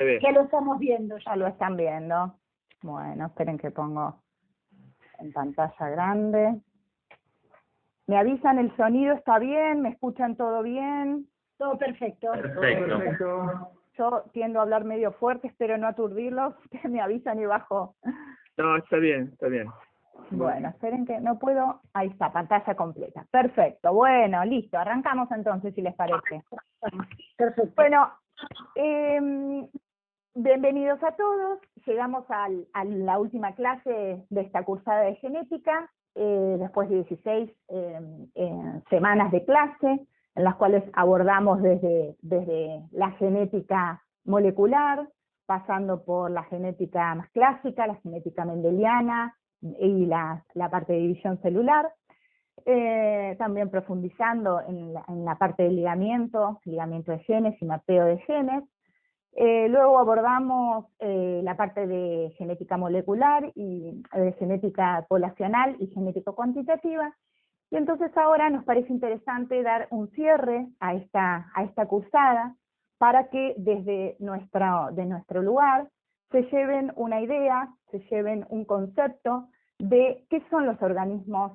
Se ve. Ya lo estamos viendo. Ya lo están viendo. Bueno, esperen que pongo en pantalla grande. ¿Me avisan el sonido está bien? ¿Me escuchan todo bien? Todo perfecto. Perfecto. Yo tiendo a hablar medio fuerte, espero no aturdirlos. Ustedes me avisan y bajo. No, está bien, está bien. Bueno, esperen que no puedo. Ahí está, pantalla completa. Perfecto, bueno, listo. Arrancamos entonces, si les parece. Perfecto. Bueno, bienvenidos a todos. Llegamos a la última clase de esta cursada de genética, después de 16 semanas de clase, en las cuales abordamos desde la genética molecular, pasando por la genética más clásica, la genética mendeliana y la parte de división celular. También profundizando en la parte de ligamiento de genes y mapeo de genes. Luego abordamos la parte de genética molecular y genética poblacional y genética cuantitativa. Y entonces ahora nos parece interesante dar un cierre a esta cursada para que desde nuestro lugar se lleven una idea, se lleven un concepto de qué son los organismos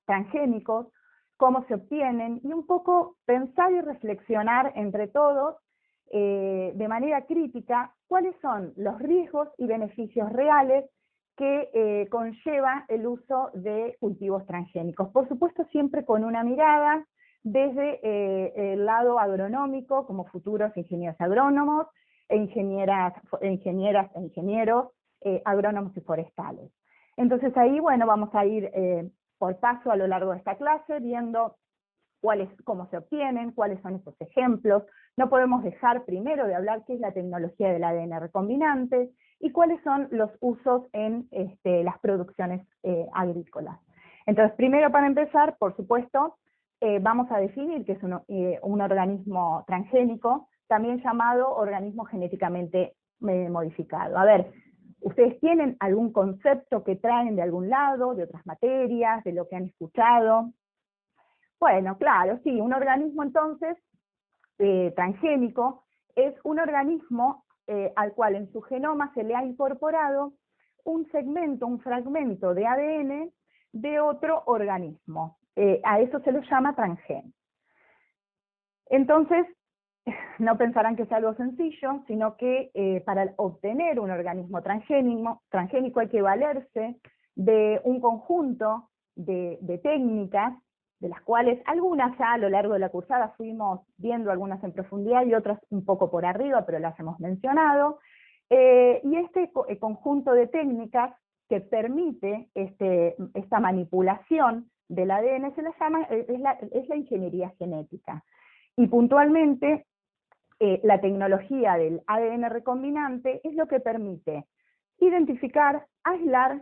transgénicos, cómo se obtienen, y un poco pensar y reflexionar entre todos de manera crítica cuáles son los riesgos y beneficios reales que conlleva el uso de cultivos transgénicos. Por supuesto, siempre con una mirada desde el lado agronómico, como futuros ingenieros agrónomos, ingenieras e ingenieros agrónomos y forestales. Entonces ahí, bueno, vamos a ir por paso a lo largo de esta clase, viendo cómo se obtienen, cuáles son esos ejemplos. No podemos dejar primero de hablar qué es la tecnología del ADN recombinante y cuáles son los usos en las producciones agrícolas. Entonces, primero, para empezar, por supuesto, vamos a definir qué es un organismo transgénico, también llamado organismo genéticamente modificado. A ver, ¿ustedes tienen algún concepto que traen de algún lado, de otras materias, de lo que han escuchado? Bueno, claro, sí, un organismo entonces transgénico es un organismo al cual en su genoma se le ha incorporado un segmento, un fragmento de ADN de otro organismo. A eso se lo llama transgén. Entonces, no pensarán que es algo sencillo, sino que para obtener un organismo transgénico hay que valerse de un conjunto de técnicas, de las cuales algunas ya a lo largo de la cursada fuimos viendo, algunas en profundidad y otras un poco por arriba, pero las hemos mencionado. Y este conjunto de técnicas que permite esta manipulación del ADN se la llama, es la ingeniería genética. Y puntualmente, la tecnología del ADN recombinante es lo que permite identificar, aislar,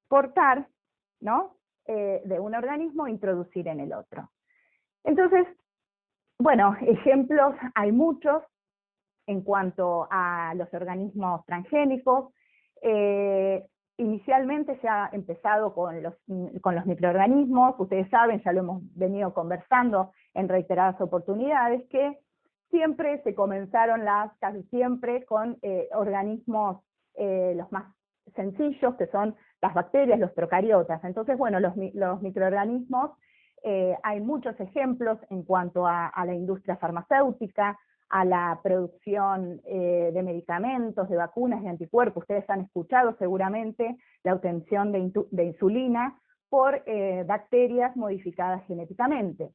cortar, ¿no?, de un organismo e introducir en el otro. Entonces, bueno, ejemplos hay muchos en cuanto a los organismos transgénicos. Inicialmente se ha empezado con los microorganismos. Ustedes saben, ya lo hemos venido conversando en reiteradas oportunidades, que siempre se comenzaron casi siempre con organismos los más sencillos, que son las bacterias, los procariotas. Entonces, bueno, los microorganismos, hay muchos ejemplos en cuanto a la industria farmacéutica, a la producción de medicamentos, de vacunas, de anticuerpos. Ustedes han escuchado seguramente la obtención de insulina por bacterias modificadas genéticamente.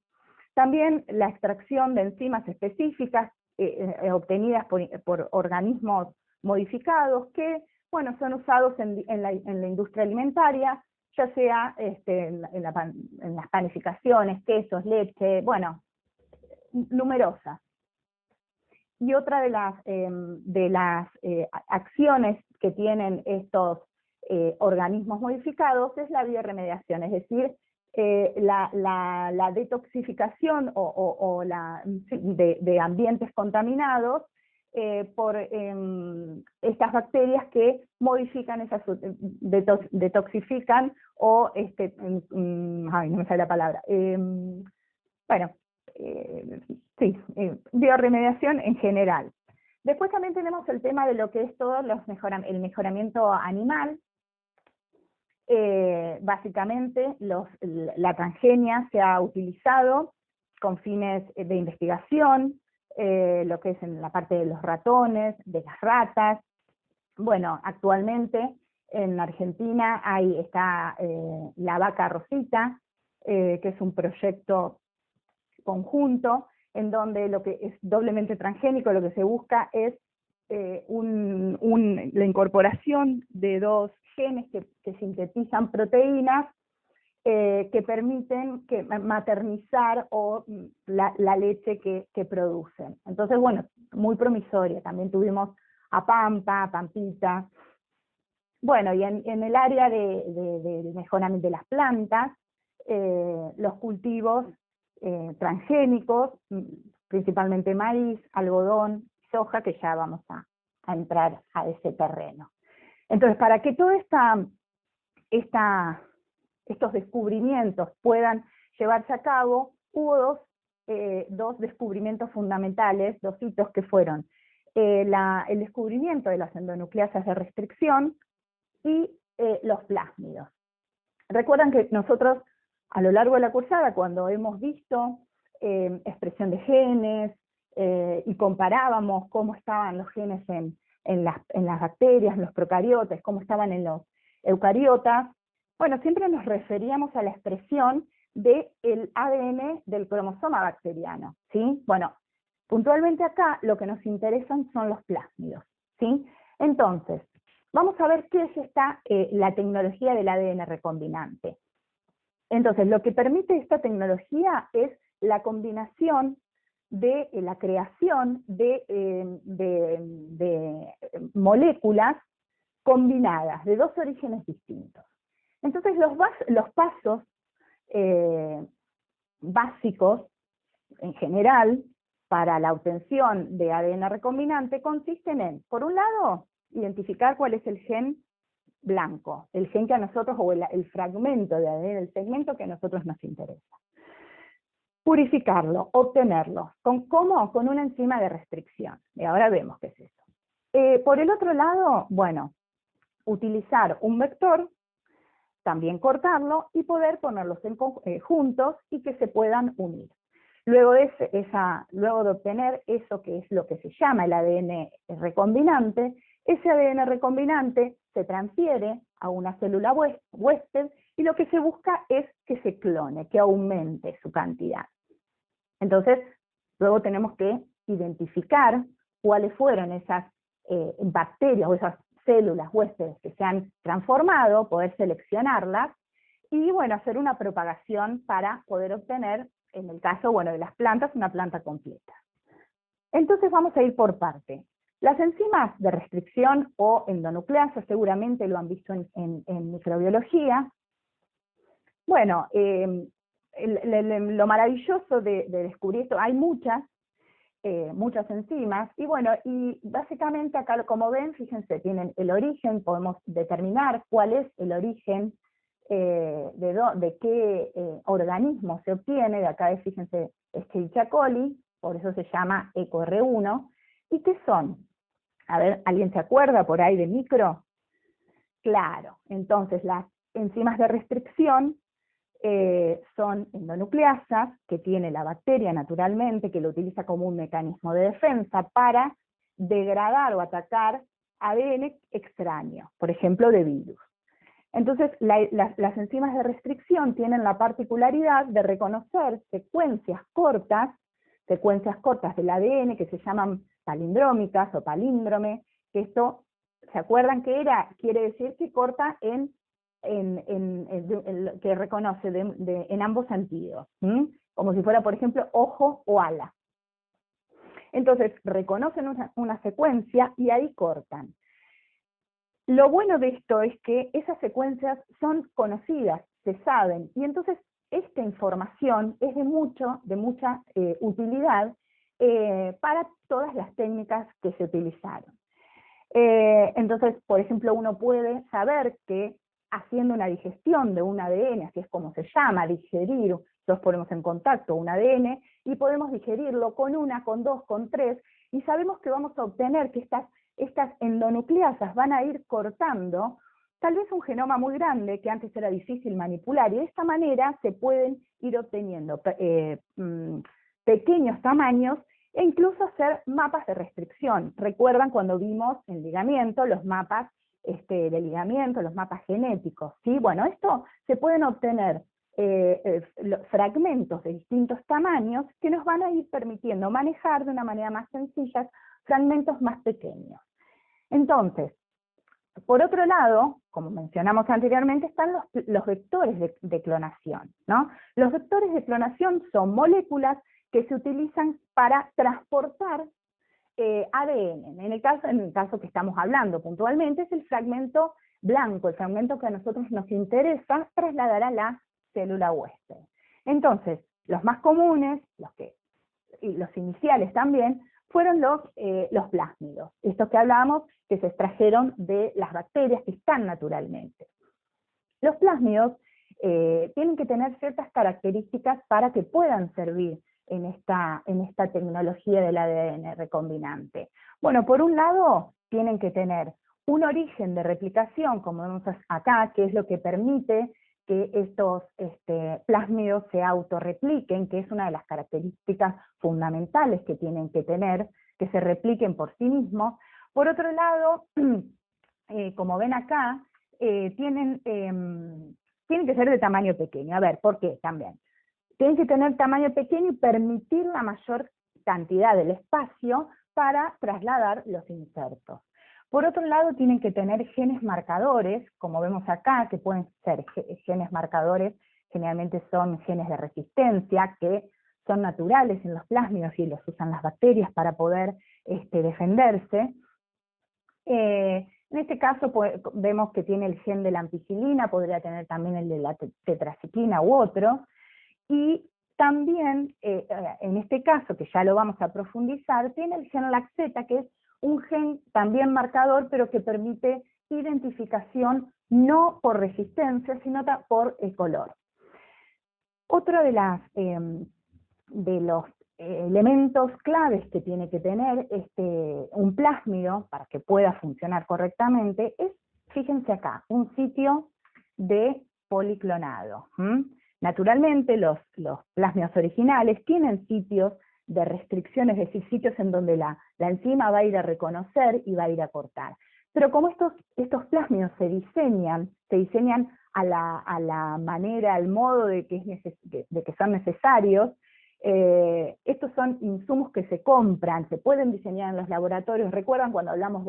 También la extracción de enzimas específicas obtenidas por organismos modificados que, bueno, son usados en la industria alimentaria, ya sea en las panificaciones, quesos, leche, bueno, numerosas. Y otra de las acciones que tienen estos organismos modificados es la bioremediación, es decir, la detoxificación de ambientes contaminados por estas bacterias que modifican, detoxifican o, ay, no me sale la palabra, bueno, sí, bioremediación en general. Después también tenemos el tema de lo que es todo el mejoramiento animal. Básicamente la transgenia se ha utilizado con fines de investigación, lo que es en la parte de los ratones, de las ratas. Bueno, actualmente en Argentina está la vaca Rosita, que es un proyecto conjunto en donde lo que es doblemente transgénico, lo que se busca es la incorporación de dos genes que sintetizan proteínas que permiten maternizar la leche que producen. Entonces, bueno, muy promisoria. También tuvimos a Pampita. Bueno, y en el área de mejoramiento de las plantas, los cultivos transgénicos, principalmente maíz, algodón, soja, que ya vamos a entrar a ese terreno. Entonces, para que todos estos descubrimientos puedan llevarse a cabo, hubo dos descubrimientos fundamentales, dos hitos que fueron el descubrimiento de las endonucleasas de restricción y los plásmidos. Recuerdan que nosotros a lo largo de la cursada, cuando hemos visto expresión de genes y comparábamos cómo estaban los genes en las bacterias, en los procariotas, cómo estaban en los eucariotas, bueno, siempre nos referíamos a la expresión del ADN del cromosoma bacteriano, ¿sí? Bueno, puntualmente acá lo que nos interesan son los plásmidos, ¿sí? Entonces, vamos a ver qué es la tecnología del ADN recombinante. Entonces, lo que permite esta tecnología es la combinación de la creación de moléculas combinadas de dos orígenes distintos. Entonces, los pasos básicos, en general, para la obtención de ADN recombinante consisten en, por un lado, identificar cuál es el gen blanco, el gen que a nosotros, o el fragmento de ADN, el segmento que a nosotros nos interesa. Purificarlo, obtenerlo. ¿Cómo? Con una enzima de restricción. Y ahora vemos qué es eso. Por el otro lado, bueno, utilizar un vector, también cortarlo y poder ponerlos juntos y que se puedan unir. Luego de obtener eso que es lo que se llama el ADN recombinante, ese ADN recombinante se transfiere a una célula huésped y lo que se busca es que se clone, que aumente su cantidad. Entonces, luego tenemos que identificar cuáles fueron esas bacterias o esas células huéspedes que se han transformado, poder seleccionarlas y, bueno, hacer una propagación para poder obtener, en el caso, bueno, de las plantas, una planta completa. Entonces vamos a ir por parte. Las enzimas de restricción o endonucleasas, seguramente lo han visto en microbiología. Bueno, lo maravilloso de descubrir esto, hay muchas enzimas, y bueno, y básicamente acá, como ven, fíjense, tienen el origen, podemos determinar cuál es el origen de qué organismo se obtiene. De acá es, fíjense, Escherichia coli, por eso se llama EcoR1. ¿Y qué son? A ver, ¿alguien se acuerda por ahí de micro? Claro, entonces las enzimas de restricción son endonucleasas, que tiene la bacteria naturalmente, que lo utiliza como un mecanismo de defensa para degradar o atacar ADN extraño, por ejemplo de virus. Entonces, las enzimas de restricción tienen la particularidad de reconocer secuencias cortas del ADN que se llaman palindrómicas o palíndrome, que esto, ¿se acuerdan qué era? Quiere decir que corta que reconoce en ambos sentidos, como si fuera, por ejemplo, ojo o ala. Entonces, reconocen una secuencia y ahí cortan. Lo bueno de esto es que esas secuencias son conocidas, se saben, y entonces esta información es de mucha utilidad para todas las técnicas que se utilizaron. Entonces, por ejemplo, uno puede saber que haciendo una digestión de un ADN, así es como se llama, digerir, nosotros ponemos en contacto un ADN y podemos digerirlo con una, con dos, con tres, y sabemos que vamos a obtener que estas endonucleasas van a ir cortando tal vez un genoma muy grande que antes era difícil manipular, y de esta manera se pueden ir obteniendo pequeños tamaños e incluso hacer mapas de restricción. ¿Recuerdan cuando vimos en ligamiento los mapas de ligamiento, los mapas genéticos? ¿Sí? Bueno, esto se pueden obtener fragmentos de distintos tamaños que nos van a ir permitiendo manejar de una manera más sencilla fragmentos más pequeños. Entonces, por otro lado, como mencionamos anteriormente, están los vectores de clonación, ¿no? Los vectores de clonación son moléculas que se utilizan para transportar ADN. En el caso que estamos hablando puntualmente es el fragmento blanco, el fragmento que a nosotros nos interesa trasladar a la célula huésped. Entonces, los más comunes, y los iniciales también, fueron los plásmidos, estos que hablábamos que se extrajeron de las bacterias que están naturalmente. Los plásmidos tienen que tener ciertas características para que puedan servir en esta tecnología del ADN recombinante. Bueno, por un lado, tienen que tener un origen de replicación, como vemos acá, que es lo que permite que estos plásmidos se autorrepliquen, que es una de las características fundamentales que tienen que tener, que se repliquen por sí mismos. Por otro lado, como ven acá, tienen que ser de tamaño pequeño. A ver, ¿por qué? También. Tienen que tener tamaño pequeño y permitir la mayor cantidad del espacio para trasladar los insertos. Por otro lado, tienen que tener genes marcadores, como vemos acá, que pueden ser genes marcadores, generalmente son genes de resistencia, que son naturales en los plásmidos y los usan las bacterias para poder defenderse. En este caso vemos que tiene el gen de la ampicilina, podría tener también el de la tetraciclina u otro, y también, en este caso, que ya lo vamos a profundizar, tiene el gen LAC-Z, que es un gen también marcador, pero que permite identificación no por resistencia, sino por color. Otro de los elementos claves que tiene que tener un plásmido para que pueda funcionar correctamente es, fíjense acá, un sitio de policlonado. Naturalmente los plásmidos originales tienen sitios de restricción, es decir, sitios en donde la enzima va a ir a reconocer y va a ir a cortar. Pero como estos plásmidos se diseñan a la manera, al modo de que son necesarios, estos son insumos que se compran, se pueden diseñar en los laboratorios. ¿Recuerdan cuando hablamos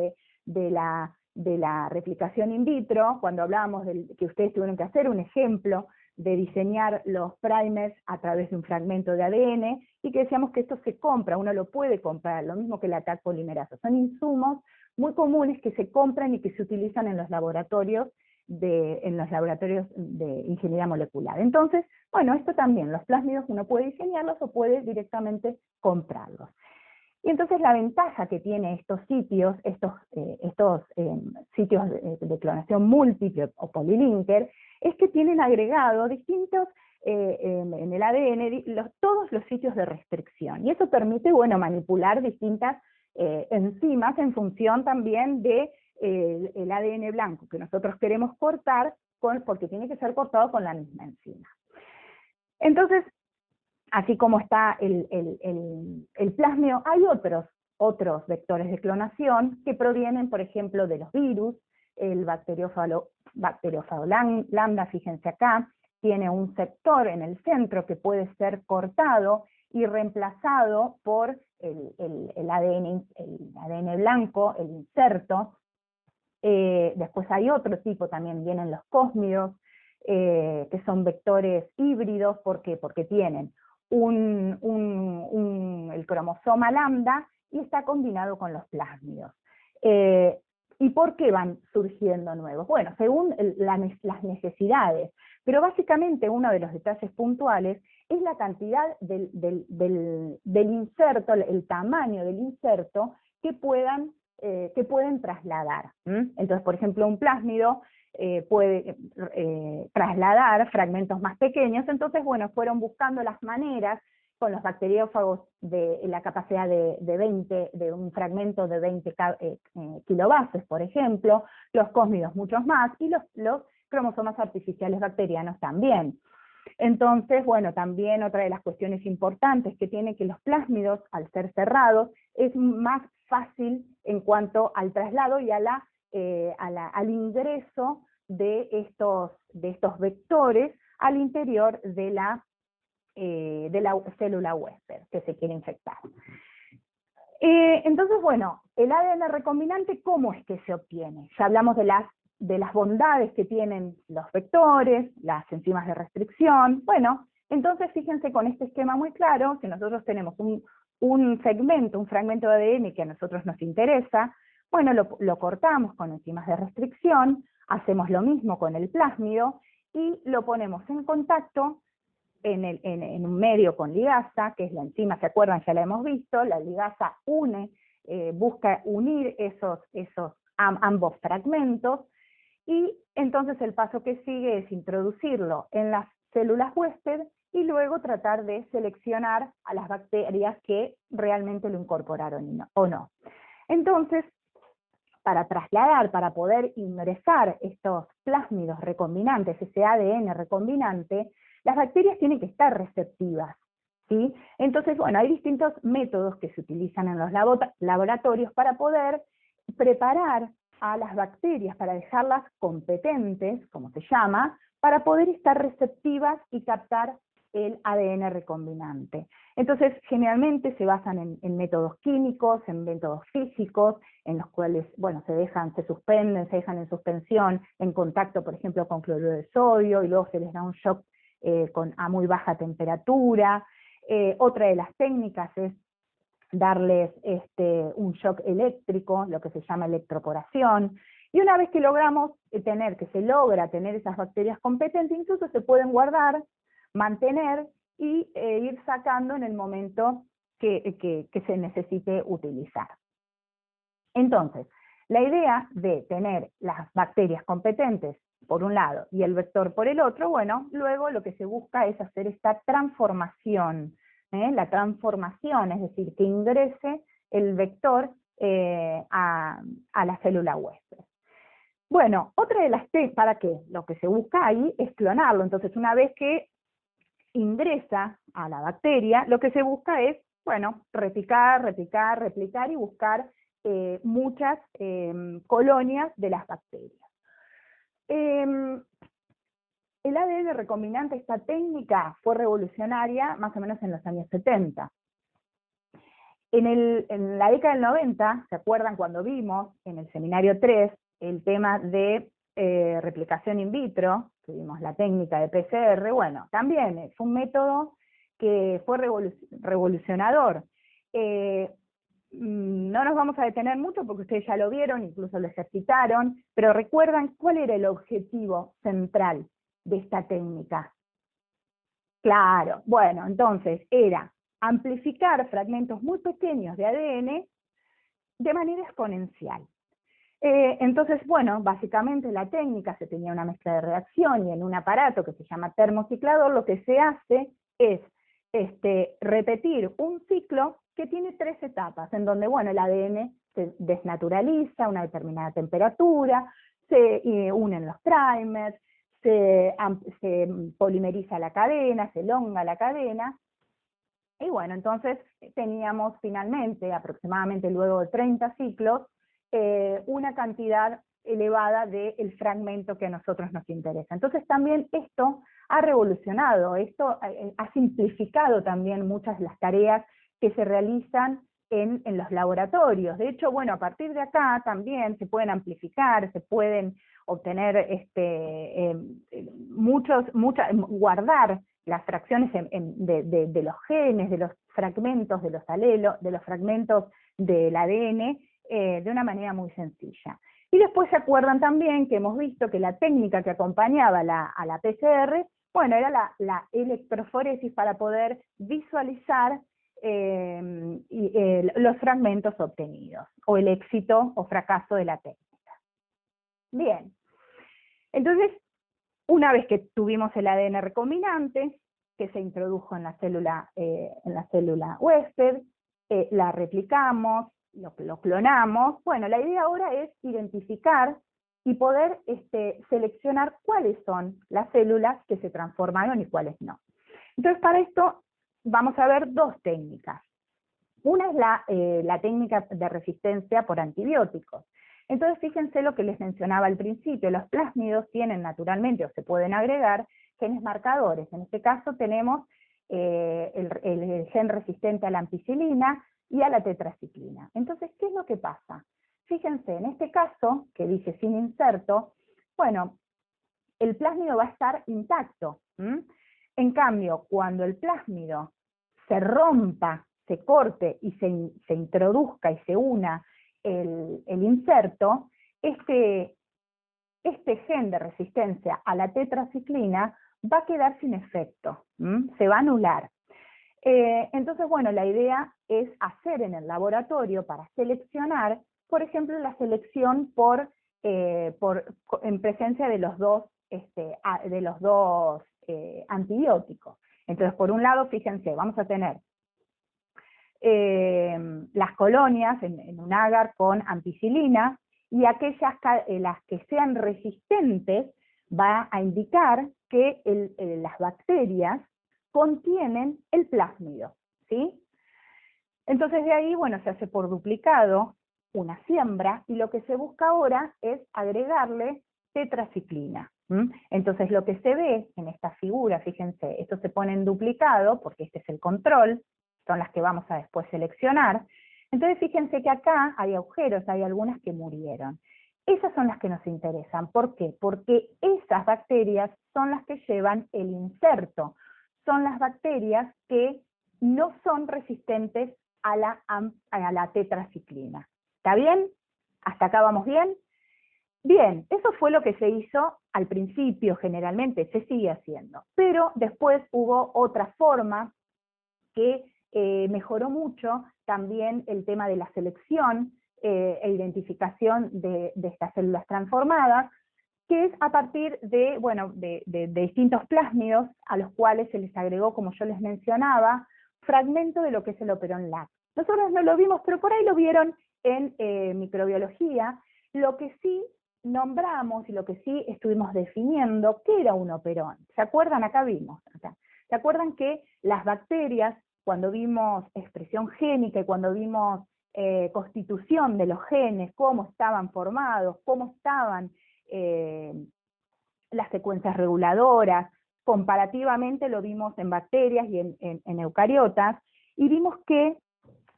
de la replicación in vitro, cuando hablábamos que ustedes tuvieron que hacer un ejemplo de diseñar los primers a través de un fragmento de ADN, y que decíamos que esto se compra, uno lo puede comprar, lo mismo que la Taq polimerasa. Son insumos muy comunes que se compran y que se utilizan en los laboratorios de ingeniería molecular. Entonces, bueno, esto también, los plásmidos uno puede diseñarlos o puede directamente comprarlos. Y entonces la ventaja que tiene estos sitios, sitios de clonación múltiple o polilinker, es que tienen agregado distintos, en el ADN, todos los sitios de restricción. Y eso permite, bueno, manipular distintas enzimas en función también de el ADN blanco que nosotros queremos cortar, porque tiene que ser cortado con la misma enzima. Entonces, así como está el plásmido, hay otros vectores de clonación que provienen, por ejemplo, de los virus. El bacteriófago lambda, fíjense acá, tiene un sector en el centro que puede ser cortado y reemplazado por el ADN blanco, el inserto. Después hay otro tipo, también vienen los cósmidos, que son vectores híbridos. ¿Por qué? Porque tienen el cromosoma lambda y está combinado con los plásmidos. ¿Y por qué van surgiendo nuevos? Bueno, según las necesidades, pero básicamente uno de los detalles puntuales es la cantidad del inserto, el tamaño del inserto que pueden trasladar. Entonces, por ejemplo, un plásmido puede trasladar fragmentos más pequeños. Entonces, bueno, fueron buscando las maneras con los bacteriófagos de la capacidad de un fragmento de 20 kilobases, por ejemplo, los cósmidos muchos más, y los cromosomas artificiales bacterianos también. Entonces, bueno, también otra de las cuestiones importantes que tiene que los plásmidos, al ser cerrados, es más fácil en cuanto al traslado y al ingreso de estos vectores al interior de la célula huésped que se quiere infectar. Entonces, bueno, el ADN recombinante, ¿cómo es que se obtiene? Ya hablamos de las bondades que tienen los vectores, las enzimas de restricción. Bueno, entonces fíjense con este esquema muy claro que nosotros tenemos un fragmento de ADN que a nosotros nos interesa. Bueno, lo cortamos con enzimas de restricción, hacemos lo mismo con el plásmido y lo ponemos en contacto en un medio con ligasa, que es la enzima, ¿se acuerdan? Ya la hemos visto. La ligasa busca unir ambos fragmentos, y entonces el paso que sigue es introducirlo en las células huésped y luego tratar de seleccionar a las bacterias que realmente lo incorporaron o no. Entonces, para poder ingresar estos plásmidos recombinantes, ese ADN recombinante, las bacterias tienen que estar receptivas, ¿sí? Entonces, bueno, hay distintos métodos que se utilizan en los laboratorios para poder preparar a las bacterias, para dejarlas competentes, como se llama, para poder estar receptivas y captar el ADN recombinante. Entonces, generalmente se basan en métodos químicos, en métodos físicos, en los cuales, bueno, se dejan en suspensión, en contacto, por ejemplo, con cloruro de sodio, y luego se les da un shock a muy baja temperatura. Otra de las técnicas es darles un shock eléctrico, lo que se llama electroporación, y una vez que logramos se logra tener esas bacterias competentes, incluso se pueden guardar, mantener y ir sacando en el momento que se necesite utilizar. Entonces, la idea de tener las bacterias competentes por un lado y el vector por el otro, bueno, luego lo que se busca es hacer esta transformación, la transformación, es decir, que ingrese el vector a la célula huésped. Bueno, otra de las ¿para qué? Lo que se busca ahí es clonarlo. Entonces, una vez que ingresa a la bacteria, lo que se busca es, bueno, replicar y buscar muchas colonias de las bacterias. El ADN recombinante, esta técnica fue revolucionaria más o menos en los años 70. En la década del 90, ¿se acuerdan cuando vimos en el seminario 3 el tema de replicación in vitro? Que vimos la técnica de PCR, bueno, también fue un método que fue revolucionador. No nos vamos a detener mucho porque ustedes ya lo vieron, incluso lo ejercitaron, pero ¿recuerdan cuál era el objetivo central de esta técnica? Claro, bueno, entonces era amplificar fragmentos muy pequeños de ADN de manera exponencial. Entonces, bueno, básicamente la técnica, se tenía una mezcla de reacción y en un aparato que se llama termociclador, lo que se hace es repetir un ciclo que tiene 3 etapas, en donde, bueno, el ADN se desnaturaliza a una determinada temperatura, se unen los trimers, se polimeriza la cadena, se elonga la cadena, y bueno, entonces teníamos finalmente, aproximadamente luego de 30 ciclos, una cantidad elevada del fragmento que a nosotros nos interesa. Entonces también esto ha revolucionado, esto ha simplificado también muchas de las tareas que se realizan en los laboratorios. De hecho, bueno, a partir de acá también se pueden amplificar, se pueden obtener guardar las fracciones de los genes, de los fragmentos de los alelos, de los fragmentos del ADN, de una manera muy sencilla. Y después se acuerdan también que hemos visto que la técnica que acompañaba a la PCR, bueno, era la electroforesis para poder visualizar los fragmentos obtenidos, o el éxito o fracaso de la técnica. Bien, entonces, una vez que tuvimos el ADN recombinante, que se introdujo en la célula huésped, la replicamos, lo clonamos. Bueno, la idea ahora es identificar y poder seleccionar cuáles son las células que se transformaron y cuáles no. Entonces, para esto vamos a ver dos técnicas. Una es la técnica de resistencia por antibióticos. Entonces, fíjense lo que les mencionaba al principio, los plásmidos tienen naturalmente, o se pueden agregar, genes marcadores. En este caso tenemos el gen resistente a la ampicilina y a la tetraciclina. Entonces, ¿qué es lo que pasa? Fíjense, en este caso, que dice sin inserto, bueno, el plásmido va a estar intacto. En cambio, cuando el plásmido se rompa, se corte y se introduzca y se una el inserto, este gen de resistencia a la tetraciclina va a quedar sin efecto, se va a anular. Entonces, bueno, la idea es hacer en el laboratorio para seleccionar, por ejemplo, la selección en presencia de los dos antibióticos. Entonces, por un lado, fíjense, vamos a tener las colonias en un agar con ampicilina, y aquellas las que sean resistentes va a indicar que las bacterias contienen el plásmido, ¿sí? Entonces de ahí, bueno, se hace por duplicado una siembra, y lo que se busca ahora es agregarle tetraciclina. Entonces lo que se ve en esta figura, fíjense, esto se pone en duplicado, porque este es el control, son las que vamos a después seleccionar. Entonces fíjense que acá hay agujeros, hay algunas que murieron. Esas son las que nos interesan. ¿Por qué? Porque esas bacterias son las que llevan el inserto, son las bacterias que no son resistentes a la tetraciclina. ¿Está bien? ¿Hasta acá vamos bien? Bien, eso fue lo que se hizo al principio, generalmente, se sigue haciendo. Pero después hubo otra forma que mejoró mucho también el tema de la selección e identificación de estas células transformadas, que es a partir de, bueno, de distintos plásmidos a los cuales se les agregó, como yo les mencionaba, fragmento de lo que es el operón LAC. Nosotros no lo vimos, pero por ahí lo vieron en microbiología. Lo que sí nombramos y lo que sí estuvimos definiendo, ¿qué era un operón? ¿Se acuerdan? Acá vimos. ¿Se acuerdan que las bacterias, cuando vimos expresión génica y cuando vimos constitución de los genes, cómo estaban formados, cómo estaban las secuencias reguladoras, comparativamente lo vimos en bacterias y en eucariotas, y vimos que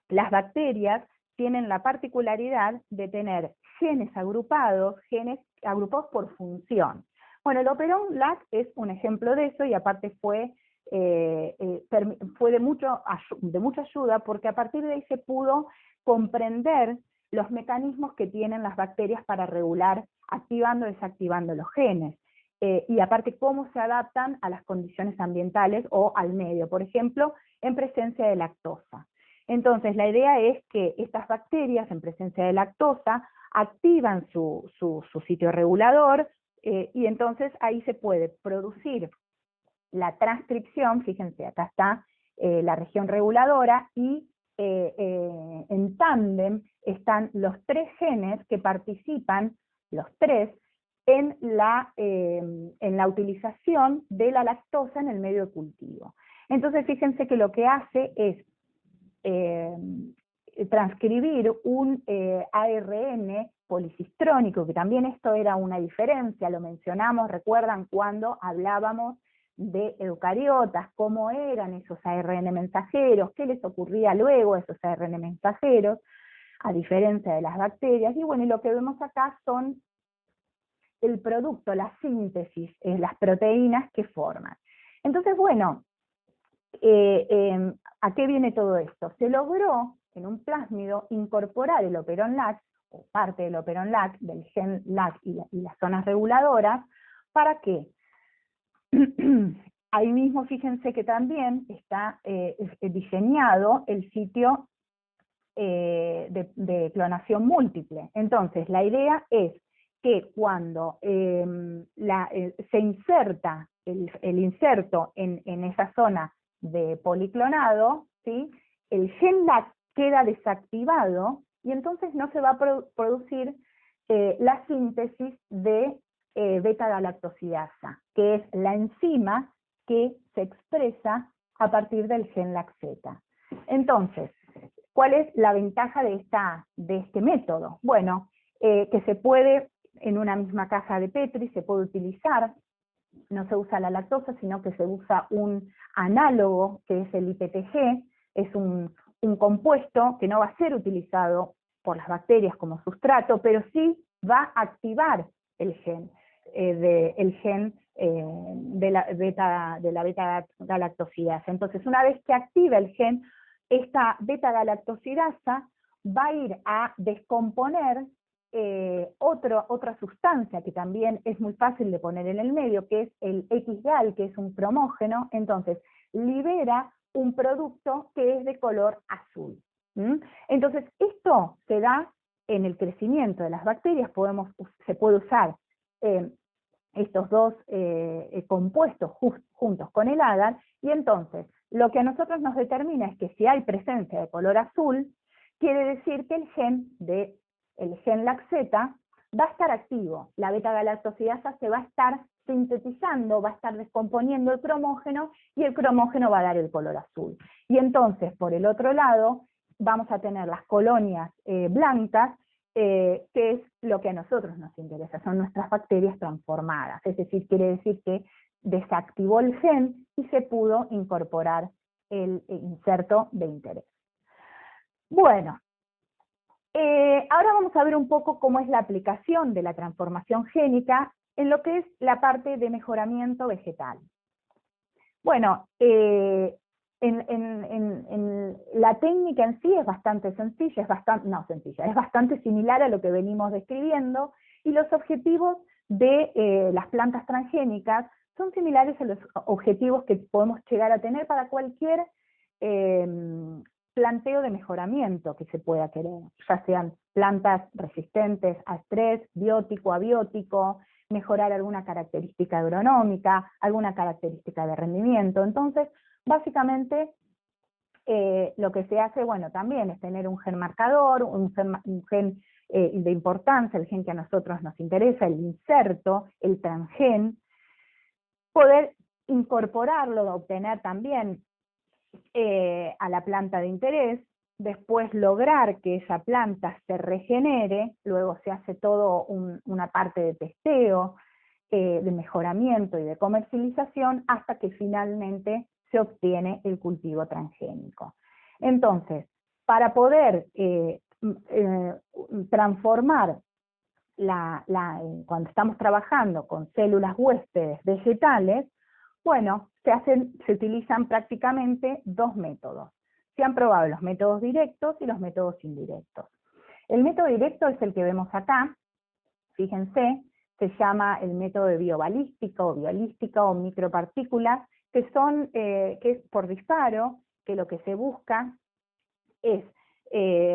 las bacterias tienen la particularidad de tener genes agrupados por función. Bueno, el operón LAC es un ejemplo de eso, y aparte fue de mucha ayuda, porque a partir de ahí se pudo comprender los mecanismos que tienen las bacterias para regular activando y desactivando los genes, y aparte cómo se adaptan a las condiciones ambientales o al medio, por ejemplo, en presencia de lactosa. Entonces la idea es que estas bacterias en presencia de lactosa activan su sitio regulador, y entonces ahí se puede producir la transcripción. Fíjense, acá está la región reguladora, y en tándem están los tres genes que participan, los tres, en la utilización de la lactosa en el medio de cultivo. Entonces fíjense que lo que hace es transcribir un ARN policistrónico, que también esto era una diferencia, lo mencionamos, recuerdan cuando hablábamos de eucariotas, cómo eran esos ARN mensajeros, qué les ocurría luego a esos ARN mensajeros, a diferencia de las bacterias. Y bueno, y lo que vemos acá son el producto, la síntesis, las proteínas que forman. Entonces, bueno, ¿a qué viene todo esto? Se logró en un plásmido incorporar el operón LAC, o parte del operón LAC, del gen LAC y las zonas reguladoras. ¿Para qué? Ahí mismo fíjense que también está diseñado el sitio de clonación múltiple. Entonces la idea es que cuando se inserta el inserto en esa zona de policlonado, ¿sí?, el gen LAC queda desactivado y entonces no se va a producir la síntesis de beta-galactosidasa, que es la enzima que se expresa a partir del gen LAC-Z. Entonces, ¿cuál es la ventaja de este método? Bueno, que se puede, en una misma caja de Petri, se puede utilizar, no se usa la lactosa, sino que se usa un análogo, que es el IPTG, es un compuesto que no va a ser utilizado por las bacterias como sustrato, pero sí va a activar el gen, de la beta-galactosidasa. Entonces, una vez que activa el gen, esta beta-galactosidasa va a ir a descomponer otra sustancia que también es muy fácil de poner en el medio, que es el XGAL, que es un cromógeno. Entonces libera un producto que es de color azul. Entonces esto se da en el crecimiento de las bacterias. Se puede usar estos dos compuestos juntos con el agar, y entonces lo que a nosotros nos determina es que si hay presencia de color azul, quiere decir que el gen LAC-Z va a estar activo, la beta-galactosidasa se va a estar sintetizando, va a estar descomponiendo el cromógeno, y el cromógeno va a dar el color azul. Y entonces, por el otro lado, vamos a tener las colonias blancas, que es lo que a nosotros nos interesa, son nuestras bacterias transformadas, es decir, quiere decir que desactivó el gen y se pudo incorporar el inserto de interés. Bueno, ahora vamos a ver un poco cómo es la aplicación de la transformación génica en lo que es la parte de mejoramiento vegetal. Bueno, la técnica en sí es bastante sencilla, es bastante similar a lo que venimos describiendo, y los objetivos de las plantas transgénicas son similares a los objetivos que podemos llegar a tener para cualquier planteo de mejoramiento que se pueda querer, ya sean plantas resistentes a estrés, biótico, abiótico, mejorar alguna característica agronómica, alguna característica de rendimiento. Entonces, básicamente, lo que se hace, bueno, también es tener un gen marcador, un gen de importancia, el gen que a nosotros nos interesa, el inserto, el transgen, poder incorporarlo, obtener también a la planta de interés, después lograr que esa planta se regenere, luego se hace todo una parte de testeo, de mejoramiento y de comercialización, hasta que finalmente se obtiene el cultivo transgénico. Entonces, para poder transformar cuando estamos trabajando con células huéspedes vegetales, bueno, se utilizan prácticamente dos métodos. Se han probado los métodos directos y los métodos indirectos. El método directo es el que vemos acá, fíjense, se llama el método de biobalística o micropartículas, que es por disparo, que lo que se busca es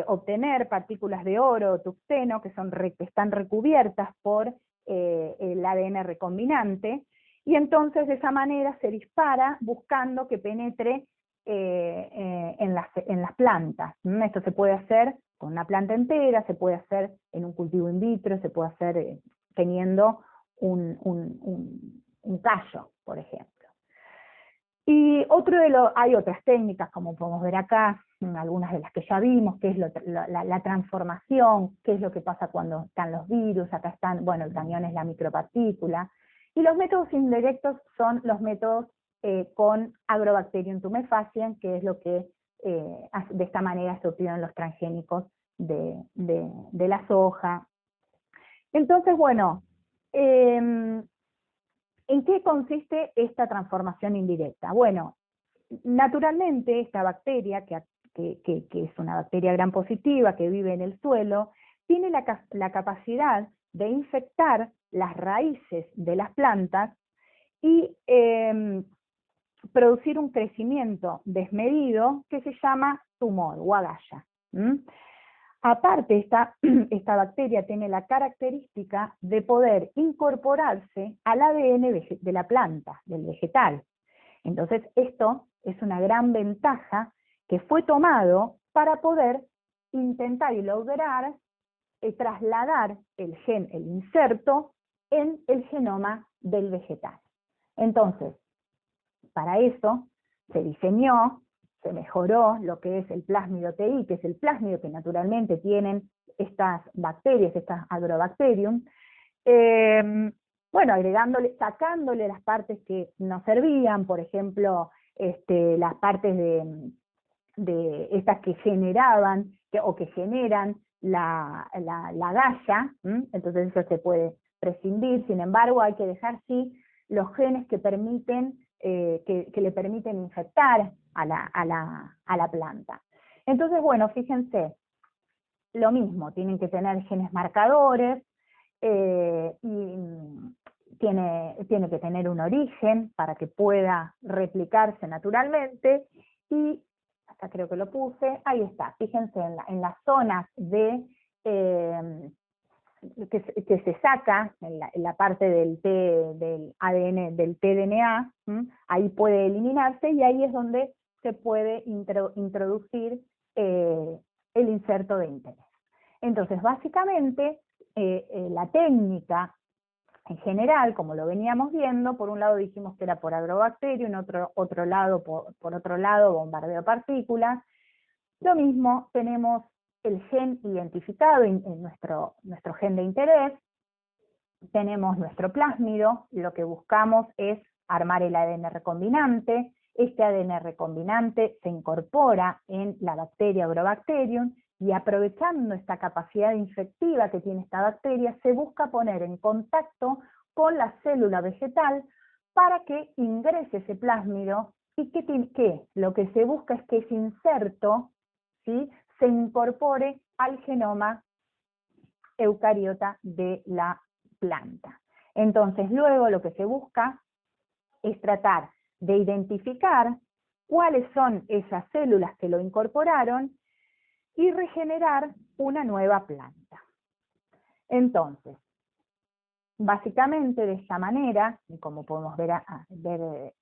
obtener partículas de oro o tuxteno que están recubiertas por el ADN recombinante, y entonces de esa manera se dispara buscando que penetre en las plantas. Esto se puede hacer con una planta entera, se puede hacer en un cultivo in vitro, se puede hacer teniendo un callo, por ejemplo. Y hay otras técnicas, como podemos ver acá, algunas de las que ya vimos, que es la transformación, qué es lo que pasa cuando están los virus, acá están, bueno, el cañón es la micropartícula, y los métodos indirectos son los métodos con Agrobacterium tumefaciens, que es lo que de esta manera se obtienen los transgénicos de la soja. Entonces, bueno, ¿en qué consiste esta transformación indirecta? Bueno, naturalmente esta bacteria, que es una bacteria gram positiva que vive en el suelo, tiene la capacidad de infectar las raíces de las plantas y producir un crecimiento desmedido que se llama tumor o agallas. Aparte, esta bacteria tiene la característica de poder incorporarse al ADN de la planta, del vegetal. Entonces, esto es una gran ventaja que fue tomado para poder intentar y lograr trasladar el gen, el inserto, en el genoma del vegetal. Entonces, para eso se diseñó, se mejoró lo que es el plásmido TI, que es el plásmido que naturalmente tienen estas bacterias, estas Agrobacterium, bueno, sacándole las partes que no servían, por ejemplo, las partes de estas que generaban, o que generan la galla, entonces eso se puede prescindir. Sin embargo, hay que dejar sí los genes que permiten, que le permiten infectar a la planta. Entonces, bueno, fíjense, lo mismo, tienen que tener genes marcadores, y tiene que tener un origen para que pueda replicarse naturalmente, y acá creo que lo puse, ahí está, fíjense en las zonas de que se saca en la parte del ADN, del tDNA, ahí puede eliminarse, y ahí es donde se puede introducir el inserto de interés. Entonces, básicamente, la técnica en general, como lo veníamos viendo, por un lado dijimos que era por Agrobacterium, otro lado, por otro lado, bombardeo partículas. Lo mismo, tenemos el gen identificado, en nuestro gen de interés, tenemos nuestro plásmido, lo que buscamos es armar el ADN recombinante. Este ADN recombinante se incorpora en la bacteria Agrobacterium, y aprovechando esta capacidad infectiva que tiene esta bacteria, se busca poner en contacto con la célula vegetal para que ingrese ese plásmido, y que lo que se busca es que ese inserto, ¿sí?, se incorpore al genoma eucariota de la planta. Entonces, luego lo que se busca es tratar de identificar cuáles son esas células que lo incorporaron y regenerar una nueva planta. Entonces, básicamente de esta manera, y como podemos ver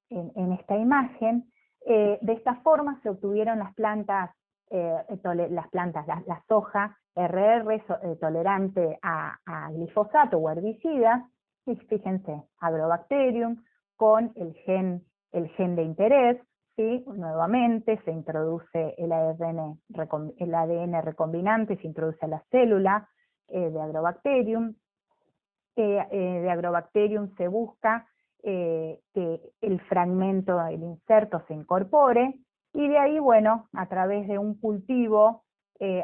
en esta imagen, de esta forma se obtuvieron las plantas, la soja RR tolerante a glifosato o herbicida, y fíjense, Agrobacterium con el gen de interés, ¿sí? Nuevamente se introduce el ADN recombinante, se introduce a la célula de Agrobacterium. De Agrobacterium se busca que el fragmento, el inserto se incorpore, y de ahí, bueno, a través de un cultivo,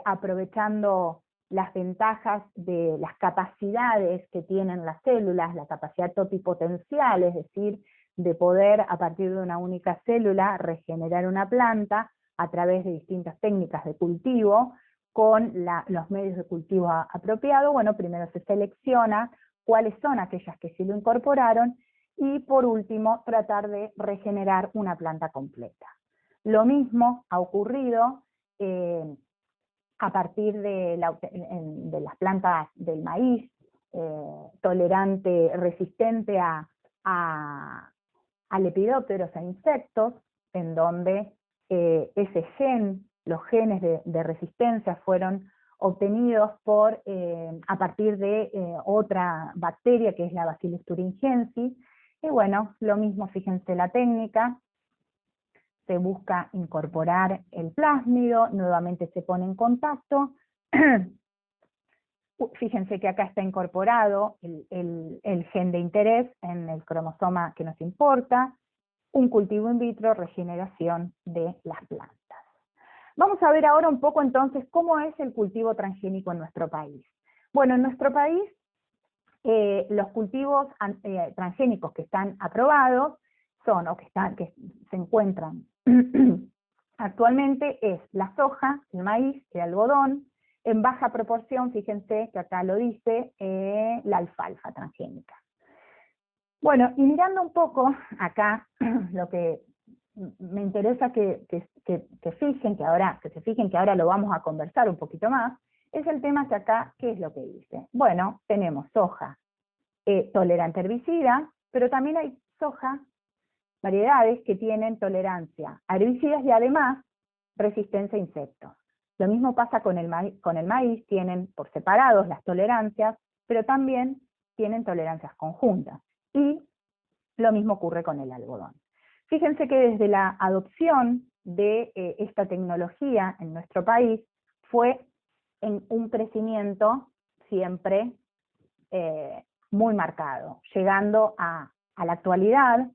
aprovechando las ventajas de las capacidades que tienen las células, la capacidad totipotencial, es decir, de poder a partir de una única célula regenerar una planta a través de distintas técnicas de cultivo, con los medios de cultivo apropiados. Bueno, primero se selecciona cuáles son aquellas que sí lo incorporaron, y por último tratar de regenerar una planta completa. Lo mismo ha ocurrido a partir de las plantas del maíz, resistente a lepidópteros, a insectos, en donde ese gen, los genes de resistencia fueron obtenidos a partir de otra bacteria que es la Bacillus thuringiensis. Y bueno, lo mismo, fíjense la técnica, se busca incorporar el plásmido, nuevamente se pone en contacto. Fíjense que acá está incorporado el gen de interés en el cromosoma que nos importa, un cultivo in vitro, regeneración de las plantas. Vamos a ver ahora un poco entonces cómo es el cultivo transgénico en nuestro país. Bueno, en nuestro país los cultivos transgénicos que están aprobados son, o que se encuentran actualmente, es la soja, el maíz, el algodón, en baja proporción, fíjense que acá lo dice, la alfalfa transgénica. Bueno, y mirando un poco acá, lo que me interesa que se fijen que ahora lo vamos a conversar un poquito más, es el tema que acá, ¿qué es lo que dice? Bueno, tenemos soja tolerante a herbicidas, pero también hay soja, variedades que tienen tolerancia a herbicidas y además resistencia a insectos. Lo mismo pasa con el maíz, tienen por separados las tolerancias, pero también tienen tolerancias conjuntas. Y lo mismo ocurre con el algodón. Fíjense que desde la adopción de esta tecnología en nuestro país fue en un crecimiento siempre muy marcado, llegando a la actualidad,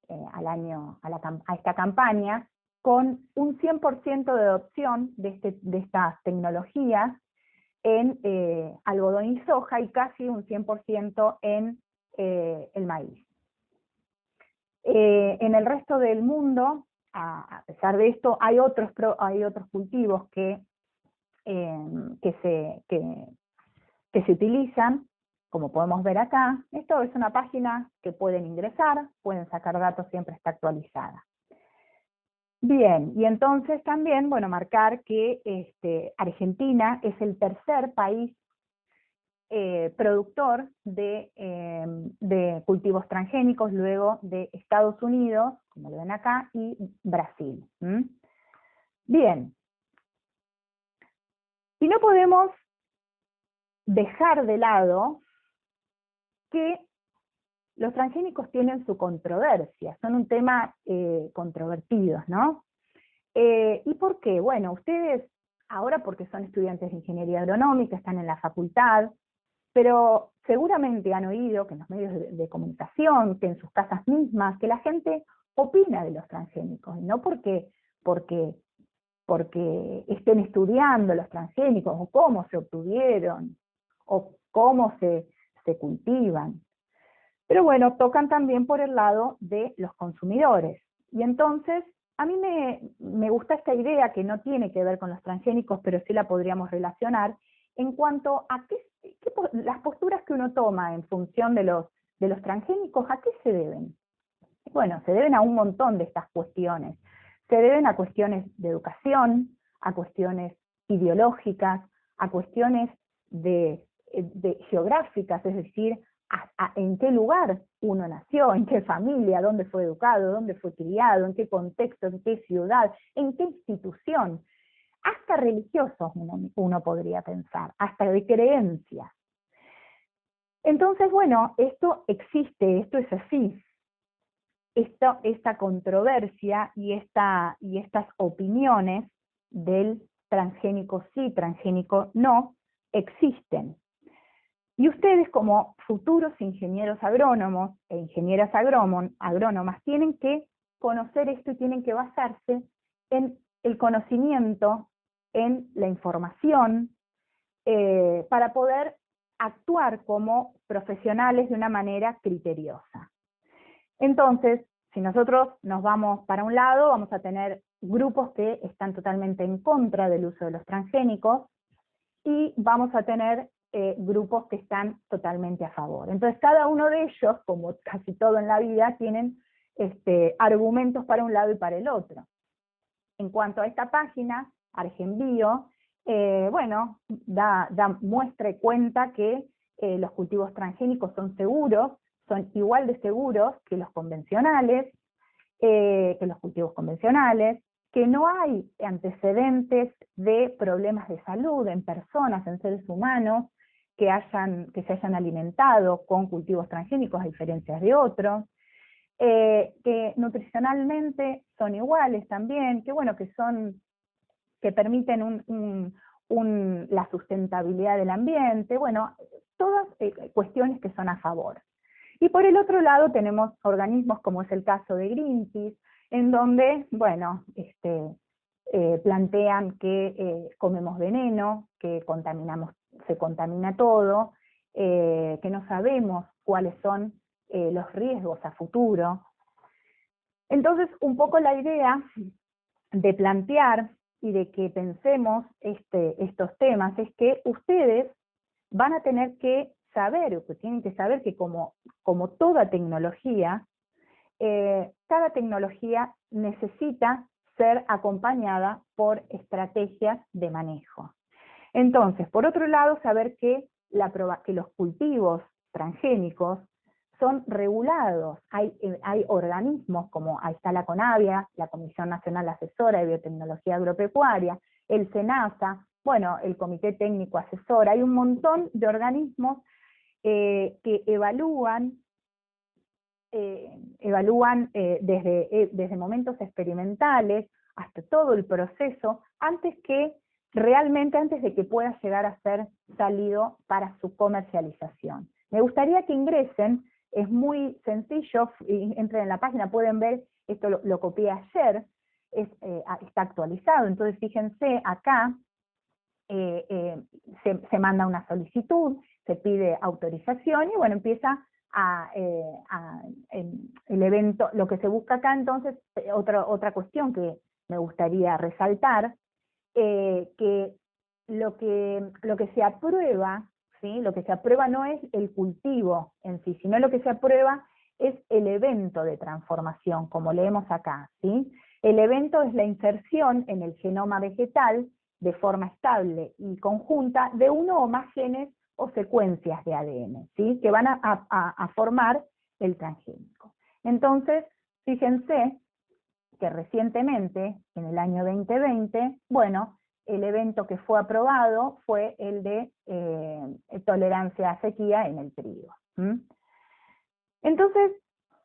a esta campaña, con un 100% de adopción de estas tecnologías en algodón y soja y casi un 100% en el maíz. En el resto del mundo, a pesar de esto, hay otros cultivos que se utilizan, como podemos ver acá. Esto es una página que pueden ingresar, pueden sacar datos, siempre está actualizada. Bien, y entonces también, bueno, marcar que Argentina es el tercer país productor de cultivos transgénicos, luego de Estados Unidos, como lo ven acá, y Brasil. Bien. Y no podemos dejar de lado que los transgénicos tienen su controversia, son un tema controvertido, ¿no? ¿Y por qué? Bueno, ustedes ahora porque son estudiantes de ingeniería agronómica, están en la facultad, pero seguramente han oído que en los medios de comunicación, que en sus casas mismas, que la gente opina de los transgénicos, y no porque estén estudiando los transgénicos, o cómo se obtuvieron, o cómo se cultivan. Pero bueno, tocan también por el lado de los consumidores. Y entonces, a mí me gusta esta idea que no tiene que ver con los transgénicos, pero sí la podríamos relacionar, en cuanto a las posturas que uno toma en función de los transgénicos, ¿a qué se deben? Bueno, se deben a un montón de estas cuestiones. Se deben a cuestiones de educación, a cuestiones ideológicas, a cuestiones geográficas, es decir, en qué lugar uno nació, en qué familia, dónde fue educado, dónde fue criado, en qué contexto, en qué ciudad, en qué institución. Hasta religiosos uno podría pensar, hasta de creencias. Entonces, bueno, esto existe, esto es así. Esta controversia y estas opiniones del transgénico sí, transgénico no, existen. Y ustedes como futuros ingenieros agrónomos e ingenieras agrónomas tienen que conocer esto y tienen que basarse en el conocimiento, en la información, para poder actuar como profesionales de una manera criteriosa. Entonces, si nosotros nos vamos para un lado, vamos a tener grupos que están totalmente en contra del uso de los transgénicos, y vamos a tener grupos que están totalmente a favor. Entonces cada uno de ellos, como casi todo en la vida, tienen argumentos para un lado y para el otro. En cuanto a esta página, ArgenBio, bueno, da muestra y cuenta que los cultivos transgénicos son seguros, son igual de seguros que los convencionales, que los cultivos convencionales, que no hay antecedentes de problemas de salud en personas, en seres humanos, que se hayan alimentado con cultivos transgénicos a diferencia de otros, que nutricionalmente son iguales también, que bueno, que permiten la sustentabilidad del ambiente, bueno, todas cuestiones que son a favor. Y por el otro lado tenemos organismos como es el caso de Greenpeace, en donde, bueno, plantean que comemos veneno, que se contamina todo, que no sabemos cuáles son los riesgos a futuro. Entonces, un poco la idea de plantear y de que pensemos estos temas es que ustedes van a tener que saber, o que tienen que saber que como toda tecnología, cada tecnología necesita ser acompañada por estrategias de manejo. Entonces, por otro lado, saber que los cultivos transgénicos son regulados. Hay organismos como, ahí está la CONAVIA, la Comisión Nacional Asesora de Biotecnología Agropecuaria, el SENASA, bueno, el Comité Técnico Asesor, hay un montón de organismos que evalúan desde momentos experimentales hasta todo el proceso, antes de que pueda llegar a ser salido para su comercialización. Me gustaría que ingresen, es muy sencillo, entren en la página, pueden ver, esto lo copié ayer, está actualizado, entonces fíjense acá, se manda una solicitud, se pide autorización y bueno, empieza el evento. Lo que se busca acá entonces, otra cuestión que me gustaría resaltar, que lo que se aprueba, ¿sí? Lo que se aprueba no es el cultivo en sí, sino lo que se aprueba es el evento de transformación, como leemos acá, ¿sí? El evento es la inserción en el genoma vegetal de forma estable y conjunta de uno o más genes o secuencias de ADN, ¿sí? Que van a formar el transgénico. Entonces, fíjense que recientemente, en el año 2020, bueno, el evento que fue aprobado fue el de tolerancia a sequía en el trigo. Entonces,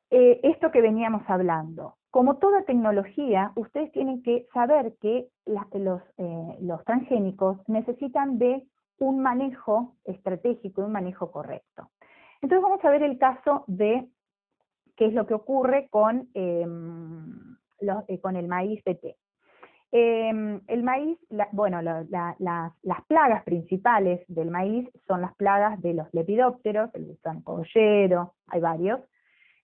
esto que veníamos hablando, como toda tecnología, ustedes tienen que saber que los transgénicos necesitan de un manejo estratégico y un manejo correcto. Entonces vamos a ver el caso de qué es lo que ocurre con el maíz BT. El maíz, las plagas principales del maíz son las plagas de los lepidópteros, el gusano cogollero, hay varios,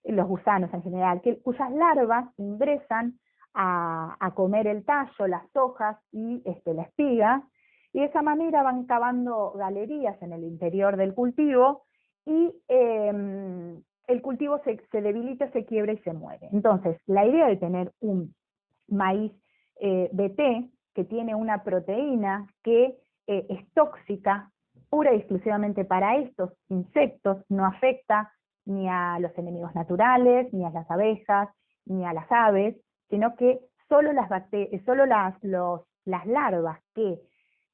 los gusanos en general, cuyas larvas ingresan a comer el tallo, las hojas y la espiga, y de esa manera van cavando galerías en el interior del cultivo, y el cultivo se debilita, se quiebra y se muere. Entonces, la idea de tener un maíz BT, que tiene una proteína que es tóxica, pura y exclusivamente para estos insectos, no afecta ni a los enemigos naturales, ni a las abejas, ni a las aves, sino que solo las larvas que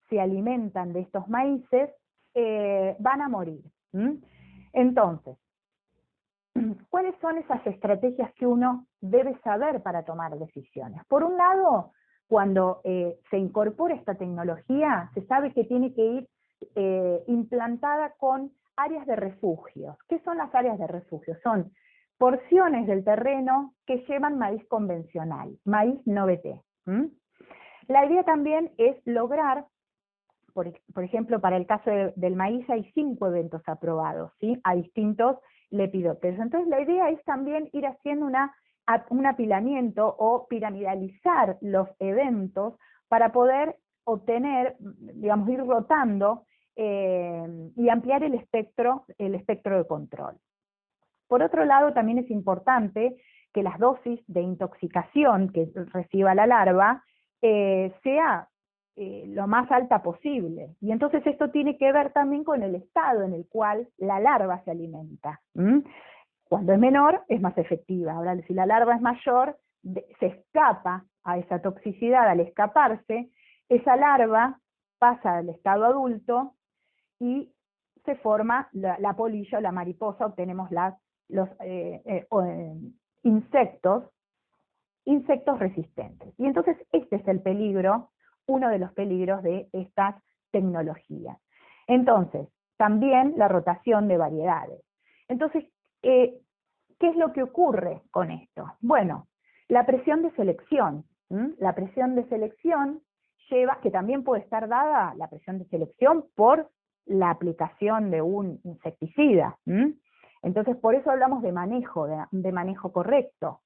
se alimentan de estos maíces van a morir. Entonces, ¿cuáles son esas estrategias que uno debe saber para tomar decisiones? Por un lado, cuando se incorpora esta tecnología, se sabe que tiene que ir implantada con áreas de refugio. ¿Qué son las áreas de refugio? Son porciones del terreno que llevan maíz convencional, maíz no BT. La idea también es lograr, por ejemplo, para el caso del maíz hay 5 eventos aprobados, ¿sí? A distintos lepidópteros. Entonces la idea es también ir haciendo un apilamiento o piramidalizar los eventos para poder obtener, digamos, ir rotando y ampliar el espectro de control. Por otro lado, también es importante que las dosis de intoxicación que reciba la larva sea lo más alta posible. Y entonces esto tiene que ver también con el estado en el cual la larva se alimenta. Cuando es menor, es más efectiva. Ahora, si la larva es mayor, se escapa a esa toxicidad. Al escaparse, esa larva pasa al estado adulto y se forma la polilla o la mariposa, obtenemos los insectos resistentes. Y entonces este es el peligro, uno de los peligros de estas tecnologías. Entonces, también la rotación de variedades. Entonces, ¿qué es lo que ocurre con esto? Bueno, la presión de selección. La presión de selección lleva, que también puede estar dada la presión de selección por la aplicación de un insecticida. Entonces, por eso hablamos de manejo correcto.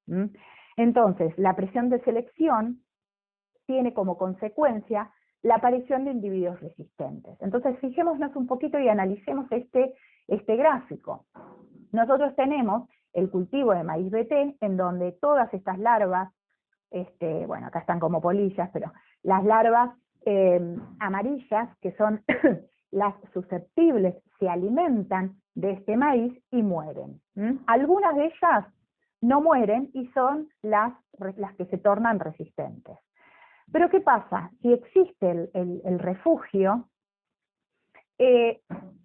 Entonces, la presión de selección tiene como consecuencia la aparición de individuos resistentes. Entonces, fijémonos un poquito y analicemos este gráfico. Nosotros tenemos el cultivo de maíz BT, en donde todas estas larvas, bueno, acá están como polillas, pero las larvas amarillas, que son las susceptibles, se alimentan de este maíz y mueren. Algunas de ellas no mueren y son las que se tornan resistentes. Pero ¿qué pasa? Si existe el refugio,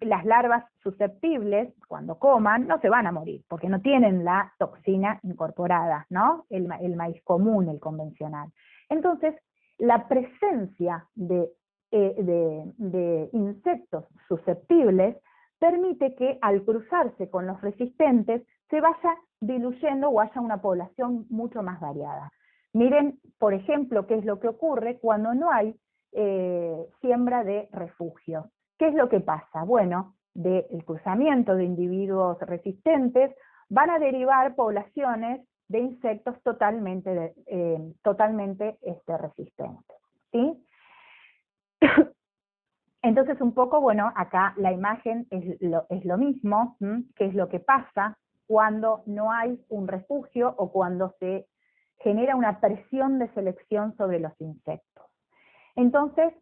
las larvas susceptibles, cuando coman, no se van a morir, porque no tienen la toxina incorporada, ¿no? El maíz común, el convencional. Entonces, la presencia de insectos susceptibles permite que al cruzarse con los resistentes se vaya diluyendo o haya una población mucho más variada. Miren, por ejemplo, qué es lo que ocurre cuando no hay siembra de refugios. ¿Qué es lo que pasa? Bueno, del cruzamiento de individuos resistentes van a derivar poblaciones de insectos totalmente resistentes, ¿sí? Entonces un poco, bueno, acá la imagen es lo mismo, qué es lo que pasa cuando no hay un refugio o cuando se genera una presión de selección sobre los insectos. Entonces,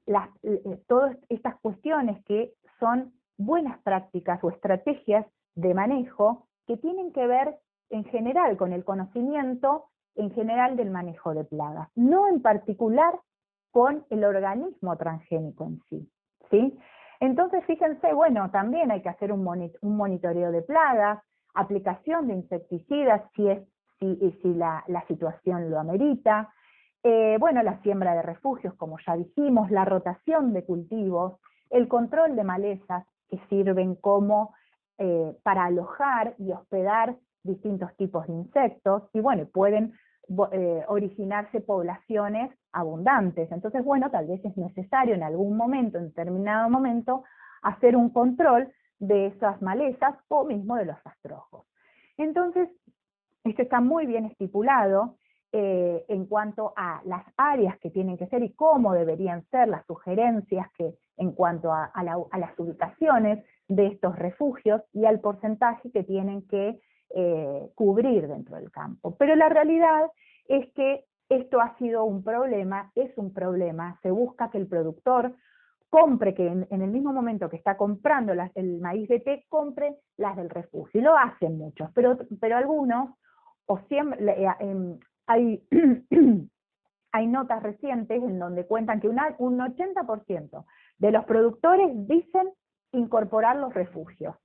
todas estas cuestiones que son buenas prácticas o estrategias de manejo que tienen que ver en general con el conocimiento en general del manejo de plagas, no en particular con el organismo transgénico en sí, ¿sí? Entonces, fíjense, bueno, también hay que hacer un monitoreo de plagas, aplicación de insecticidas si la situación lo amerita, bueno, la siembra de refugios, como ya dijimos, la rotación de cultivos, el control de malezas que sirven como para alojar y hospedar distintos tipos de insectos, y bueno, pueden originarse poblaciones abundantes. Entonces, bueno, tal vez es necesario en algún momento, en determinado momento, hacer un control de esas malezas o mismo de los rastrojos. Entonces, esto está muy bien estipulado en cuanto a las áreas que tienen que ser y cómo deberían ser las sugerencias que en cuanto a las ubicaciones de estos refugios y al porcentaje que tienen que cubrir dentro del campo. Pero la realidad es que esto ha sido un problema, es un problema, se busca que el productor compre, que en el mismo momento que está comprando el maíz de té, compre las del refugio, y lo hacen muchos, pero algunos, o siempre, hay notas recientes en donde cuentan que un 80% de los productores dicen incorporar los refugios,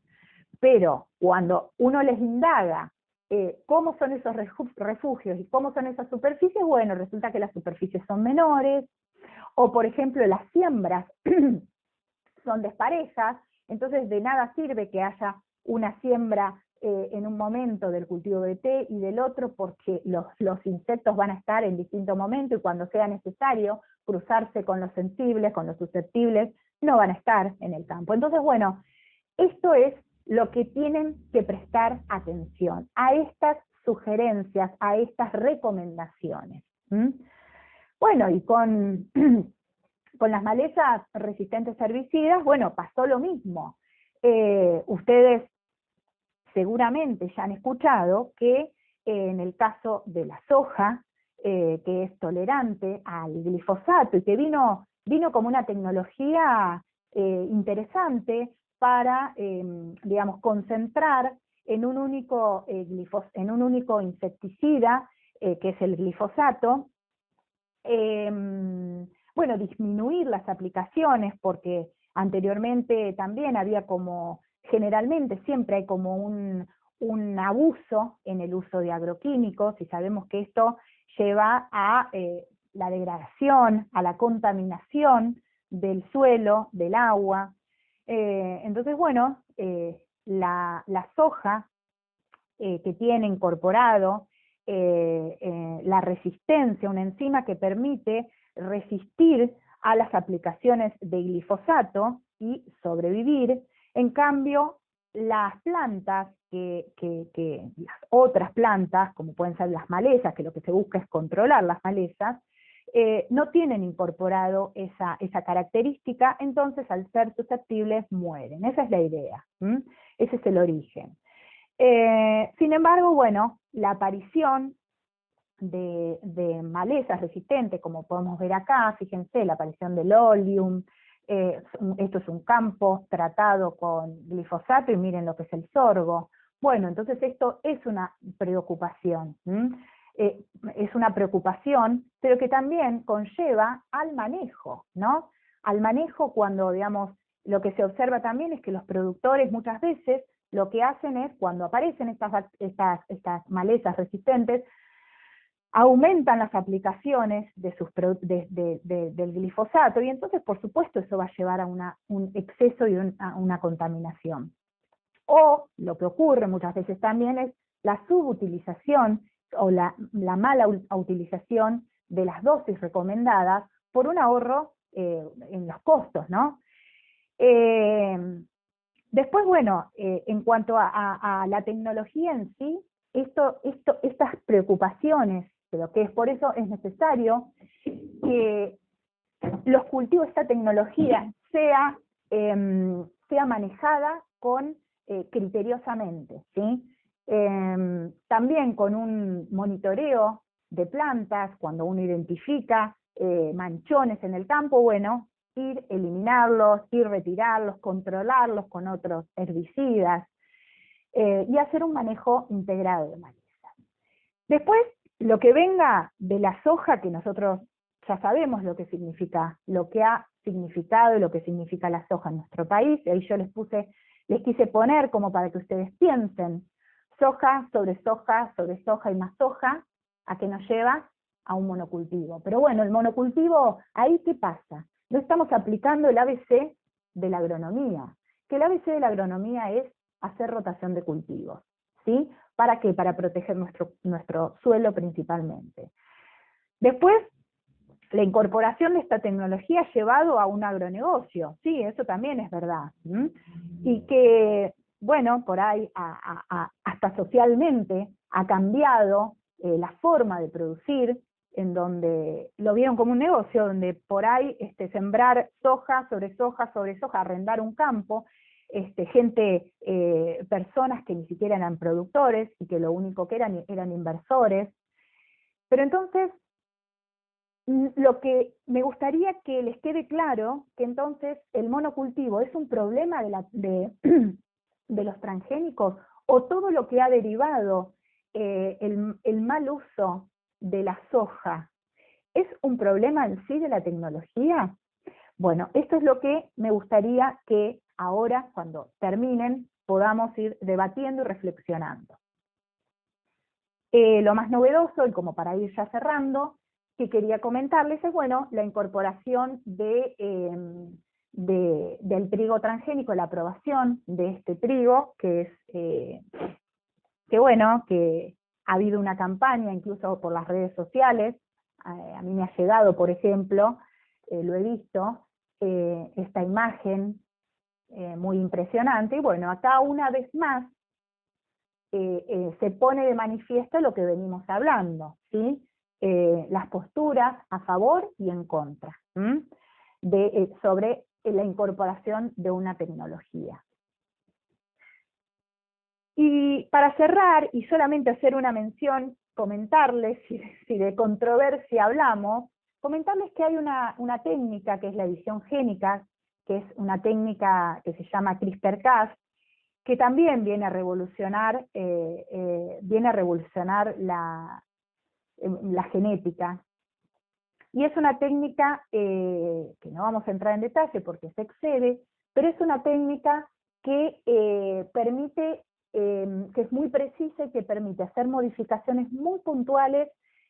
pero cuando uno les indaga cómo son esos refugios y cómo son esas superficies, bueno, resulta que las superficies son menores, o por ejemplo las siembras son desparejas, entonces de nada sirve que haya una siembra en un momento del cultivo de té y del otro, porque los insectos van a estar en distinto momento y cuando sea necesario cruzarse con los sensibles, con los susceptibles, no van a estar en el campo. Entonces, bueno, esto es lo que tienen que prestar atención, a estas sugerencias, a estas recomendaciones. Bueno, y con las malezas resistentes a herbicidas, bueno, pasó lo mismo. Ustedes seguramente ya han escuchado que en el caso de la soja, que es tolerante al glifosato y que vino como una tecnología interesante para, digamos, concentrar en un único insecticida, que es el glifosato, bueno, disminuir las aplicaciones, porque anteriormente también había generalmente siempre hay como un abuso en el uso de agroquímicos, y sabemos que esto lleva a la degradación, a la contaminación del suelo, del agua. Entonces, bueno, la soja que tiene incorporado la resistencia, una enzima que permite resistir a las aplicaciones de glifosato y sobrevivir. En cambio, las plantas, las otras plantas, como pueden ser las malezas, que lo que se busca es controlar las malezas, no tienen incorporado esa característica, entonces al ser susceptibles mueren. Esa es la idea, ese es el origen. Sin embargo, bueno, la aparición de malezas resistentes, como podemos ver acá, fíjense, la aparición del Oleum, esto es un campo tratado con glifosato y miren lo que es el sorgo. Bueno, entonces esto es una preocupación, es una preocupación, pero que también conlleva al manejo, ¿no? Al manejo cuando, digamos, lo que se observa también es que los productores muchas veces lo que hacen es, cuando aparecen estas malezas resistentes, aumentan las aplicaciones de del glifosato, y entonces por supuesto eso va a llevar a un exceso y a una contaminación. O lo que ocurre muchas veces también es la subutilización o la mala utilización de las dosis recomendadas por un ahorro en los costos, ¿no? Después, bueno, en cuanto a la tecnología en sí, estas preocupaciones, pero que es por eso es necesario que los cultivos, esta tecnología, sea manejada criteriosamente, ¿sí? También con un monitoreo de plantas, cuando uno identifica manchones en el campo, bueno, ir eliminarlos, ir retirarlos, controlarlos con otros herbicidas, y hacer un manejo integrado de malezas. Después, lo que venga de la soja, que nosotros ya sabemos lo que significa, lo que ha significado y lo que significa la soja en nuestro país, y ahí yo les quise poner como para que ustedes piensen, soja sobre soja sobre soja y más soja, ¿a qué nos lleva? A un monocultivo. Pero bueno, el monocultivo, ¿ahí qué pasa? No estamos aplicando el ABC de la agronomía, que el ABC de la agronomía es hacer rotación de cultivos, ¿sí? ¿Para qué? Para proteger nuestro suelo principalmente. Después, la incorporación de esta tecnología ha llevado a un agronegocio, sí, eso también es verdad, y que, bueno, por ahí hasta socialmente ha cambiado la forma de producir, en donde lo vieron como un negocio, donde por ahí sembrar soja sobre soja sobre soja, arrendar un campo, personas que ni siquiera eran productores y que lo único que eran inversores. Pero entonces, lo que me gustaría que les quede claro, que entonces el monocultivo es un problema de los transgénicos, o todo lo que ha derivado el mal uso de la soja, ¿es un problema en sí de la tecnología? Bueno, esto es lo que me gustaría que ahora, cuando terminen, podamos ir debatiendo y reflexionando. Lo más novedoso, y como para ir ya cerrando, que quería comentarles es, bueno, la incorporación del trigo transgénico, la aprobación de este trigo, que es, que ha habido una campaña incluso por las redes sociales, a mí me ha llegado, por ejemplo, lo he visto, esta imagen muy impresionante, y bueno, acá una vez más se pone de manifiesto lo que venimos hablando, ¿sí? Las posturas a favor y en contra, sobre la incorporación de una tecnología. Y para cerrar, y solamente hacer una mención, comentarles, si de controversia hablamos, comentarles que hay una técnica que es la edición génica, que es una técnica que se llama CRISPR-Cas, que también viene a revolucionar la genética. Y es una técnica que no vamos a entrar en detalle porque se excede, pero es una técnica que permite, que es muy precisa y que permite hacer modificaciones muy puntuales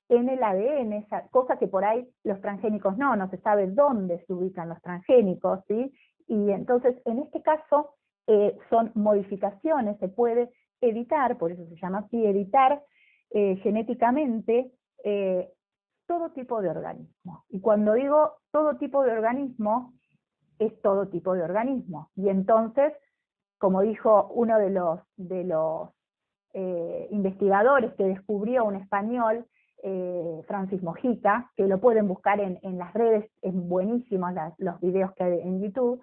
en el ADN, cosa que por ahí los transgénicos no se sabe dónde se ubican los transgénicos, ¿sí? Y entonces, en este caso, son modificaciones, se puede editar, por eso se llama así, editar genéticamente todo tipo de organismo. Y cuando digo todo tipo de organismo, es todo tipo de organismo. Y entonces, como dijo uno de los investigadores que descubrió un español, Francis Mojica, que lo pueden buscar en las redes, es buenísimos los videos que hay en YouTube.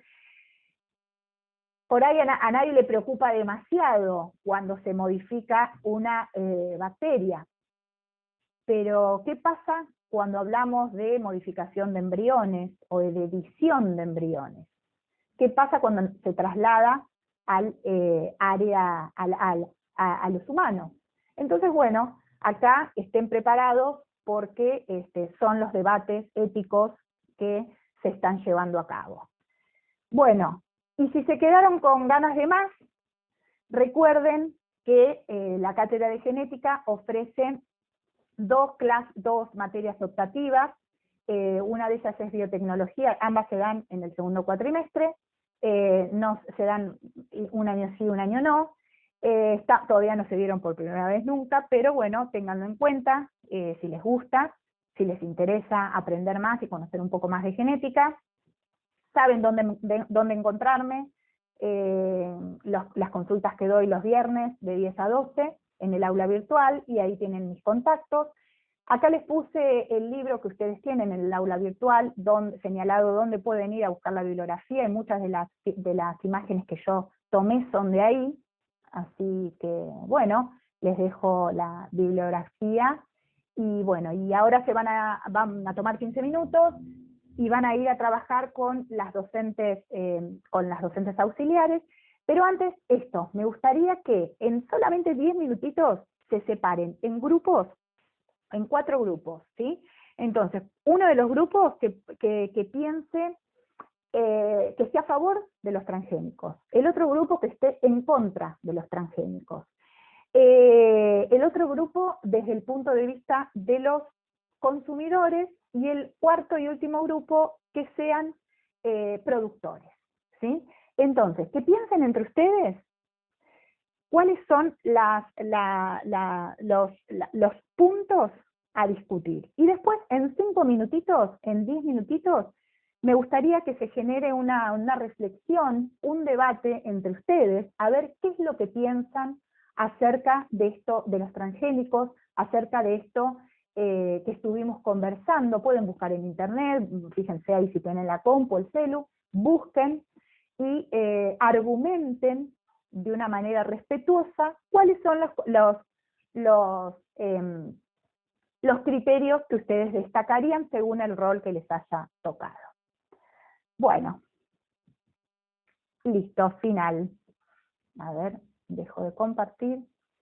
Por ahí a nadie le preocupa demasiado cuando se modifica una bacteria. pero ¿qué pasa cuando hablamos de modificación de embriones o de edición de embriones? ¿Qué pasa cuando se traslada al área, a los humanos? Entonces, bueno, acá estén preparados porque son los debates éticos que se están llevando a cabo. Bueno, y si se quedaron con ganas de más, recuerden que la Cátedra de Genética ofrece dos materias optativas, una de ellas es biotecnología, ambas se dan en el segundo cuatrimestre, no, se dan un año sí, un año no, todavía no se dieron por primera vez nunca, pero bueno, ténganlo en cuenta, si les gusta, si les interesa aprender más y conocer un poco más de genética, saben dónde encontrarme, las consultas que doy los viernes de 10 a 12 en el aula virtual, y ahí tienen mis contactos. Acá les puse el libro que ustedes tienen en el aula virtual, señalado dónde pueden ir a buscar la bibliografía, y muchas de las imágenes que yo tomé son de ahí, así que bueno, les dejo la bibliografía, y bueno, y ahora van a tomar 15 minutos, y van a ir a trabajar con las docentes auxiliares, pero antes esto, me gustaría que en solamente 10 minutitos se separen en grupos, en 4 grupos, ¿sí? Entonces, uno de los grupos que piense que esté a favor de los transgénicos, el otro grupo que esté en contra de los transgénicos, el otro grupo desde el punto de vista de los consumidores, y el cuarto y último grupo que sean productores, ¿sí? Entonces, que piensen entre ustedes cuáles son los puntos a discutir. Y después, en 5 minutitos, en 10 minutitos, me gustaría que se genere una reflexión, un debate entre ustedes, a ver qué es lo que piensan acerca de esto, de los transgénicos, acerca de esto que estuvimos conversando. Pueden buscar en internet, fíjense ahí si tienen la compu, el celu, busquen y argumenten de una manera respetuosa cuáles son los criterios que ustedes destacarían según el rol que les haya tocado. Bueno, listo, final. A ver, dejo de compartir.